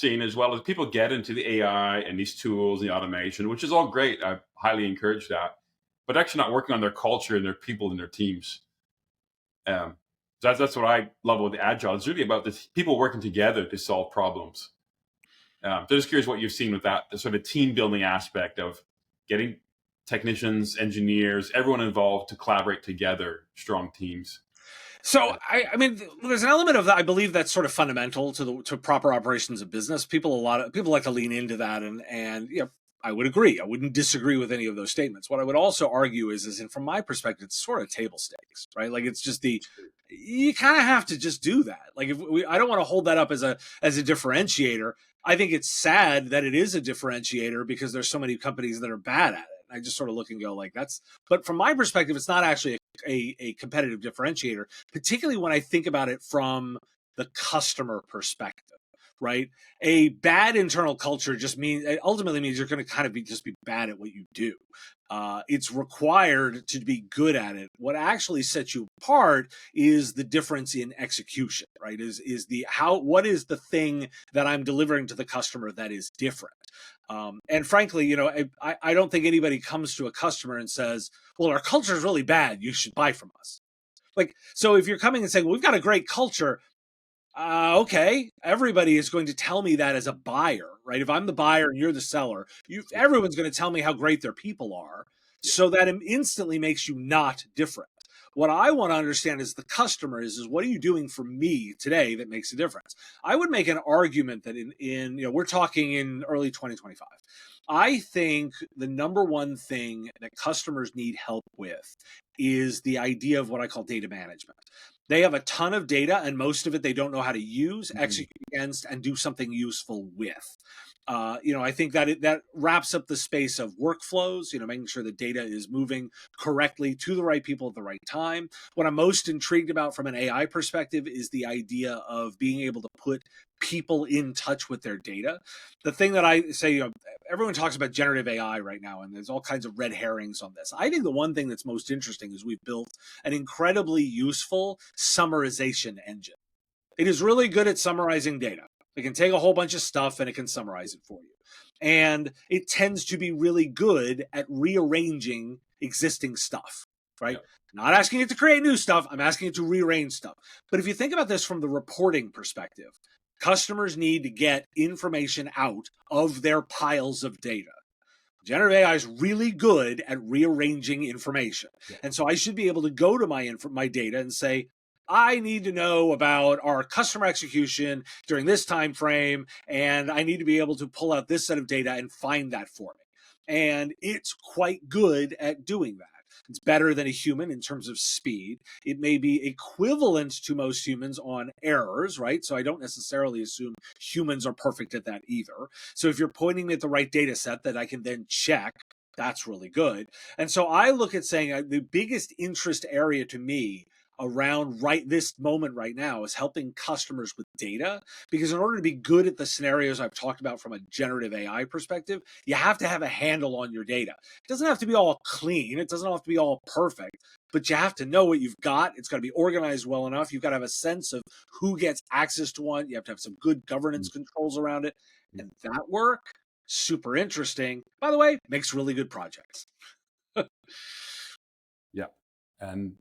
seen as well as people get into the AI and these tools and the automation, which is all great. I highly encourage that, but actually not working on their culture and their people and their teams. Um, that's what I love about the Agile. It's really about the people working together to solve problems. So just curious what you've seen with that, the sort of team building aspect of getting technicians, engineers, everyone involved to collaborate together, strong teams. So I mean, there's an element of that. I believe that's sort of fundamental to proper operations of business. A lot of people like to lean into that, and I would agree. I wouldn't disagree with any of those statements. What I would also argue is and from my perspective, it's sort of table stakes, right? Like it's just you kind of have to just do that. Like I don't want to hold that up as a differentiator. I think it's sad that it is a differentiator because there's so many companies that are bad at it. I just sort of look and go like but from my perspective, it's not actually a competitive differentiator, particularly when I think about it from the customer perspective, right? A bad internal culture ultimately means you're going to kind of just be bad at what you do. It's required to be good at it. What actually sets you apart is the difference in execution, right? What is the thing that I'm delivering to the customer that is different? And frankly, I don't think anybody comes to a customer and says, well, our culture is really bad, you should buy from us. So if you're coming and saying, well, we've got a great culture, okay, everybody is going to tell me that as a buyer, right? If I'm the buyer and you're the seller, everyone's going to tell me how great their people are. So that instantly makes you not different. What I want to understand as the customer is what are you doing for me today that makes a difference? I would make an argument that we're talking in early 2025. I think the number one thing that customers need help with is the idea of what I call data management. They have a ton of data, and most of it they don't know how to use, execute against, and do something useful with. I think that wraps up the space of workflows, making sure the data is moving correctly to the right people at the right time. What I'm most intrigued about from an AI perspective is the idea of being able to put people in touch with their data. The thing that I say, everyone talks about generative AI right now, and there's all kinds of red herrings on this. I think the one thing that's most interesting is we've built an incredibly useful summarization engine. It is really good at summarizing data. It can take a whole bunch of stuff and it can summarize it for you. And it tends to be really good at rearranging existing stuff, right? Yep. Not asking it to create new stuff. I'm asking it to rearrange stuff. But if you think about this from the reporting perspective, customers need to get information out of their piles of data. Generative AI is really good at rearranging information. Yeah. And so I should be able to go to my data and say, I need to know about our customer execution during this time frame, and I need to be able to pull out this set of data and find that for me. And it's quite good at doing that. It's better than a human in terms of speed. It may be equivalent to most humans on errors, right? So I don't necessarily assume humans are perfect at that either. So if you're pointing me at the right data set that I can then check, that's really good. And so I look at saying the biggest interest area to me around this moment right now is helping customers with data, because in order to be good at the scenarios I've talked about from a generative AI perspective, you have to have a handle on your data. It doesn't have to be all clean. It doesn't have to be all perfect, but you have to know what you've got. It's got to be organized well enough. You've got to have a sense of who gets access to what. You have to have some good governance controls around it. And that work, super interesting. By the way, makes really good projects. Yeah. And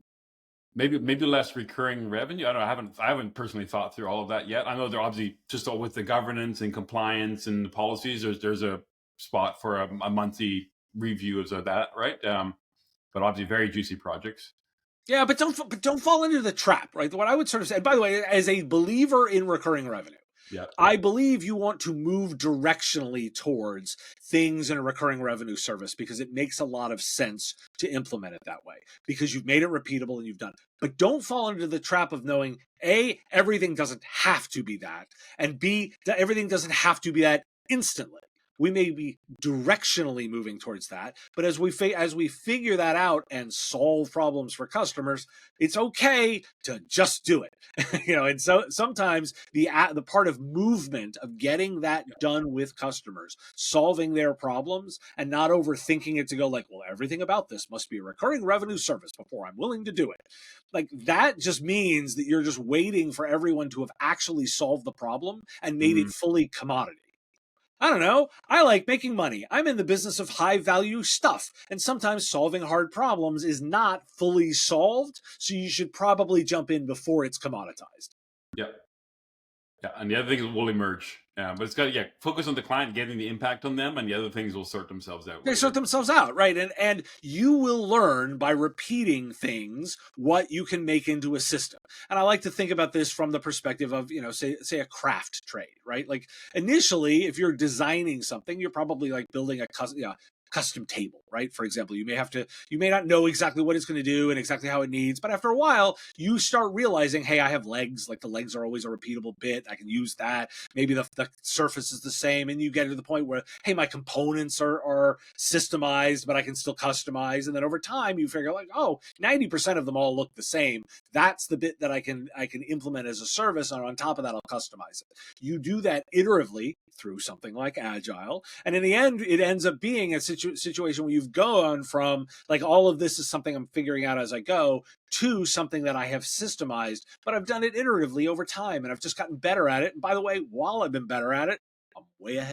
maybe less recurring revenue. I don't know. I haven't personally thought through all of that yet. I know they're obviously just all with the governance and compliance and the policies. There's a spot for a monthly review of that, right? But obviously very juicy projects. Yeah, but don't fall into the trap, right? What I would sort of say, by the way, as a believer in recurring revenue, yeah, I believe you want to move directionally towards things in a recurring revenue service because it makes a lot of sense to implement it that way because you've made it repeatable and you've done it. But don't fall into the trap of knowing, A, everything doesn't have to be that, and B, that everything doesn't have to be that instantly. We may be directionally moving towards that, but as we figure that out and solve problems for customers, it's okay to just do it. And so sometimes the part of movement of getting that done with customers, solving their problems, and not overthinking it to go like, well, everything about this must be a recurring revenue service before I'm willing to do it. Like, that just means that you're just waiting for everyone to have actually solved the problem and made it fully commodity. I don't know. I like making money. I'm in the business of high value stuff. And sometimes solving hard problems is not fully solved. So you should probably jump in before it's commoditized. Yeah. Yeah. And the other things will emerge. But it's got to focus on the client, getting the impact on them, and the other things will sort themselves out. They sort themselves out, right? And you will learn by repeating things what you can make into a system. And I like to think about this from the perspective of, say a craft trade, right? Like, initially, if you're designing something, you're probably like building a custom table, right? For example, you may not know exactly what it's going to do and exactly how it needs, but after a while, you start realizing, hey, I have legs, like the legs are always a repeatable bit. I can use that. Maybe the surface is the same. And you get to the point where, hey, my components are systemized, but I can still customize. And then over time, you figure like, oh, 90% of them all look the same. That's the bit that I can implement as a service. And on top of that, I'll customize it. You do that iteratively through something like Agile. And in the end, it ends up being a situation where you've gone from like, all of this is something I'm figuring out as I go, to something that I have systemized, but I've done it iteratively over time and I've just gotten better at it. And by the way, while I've been better at it, I'm way ahead.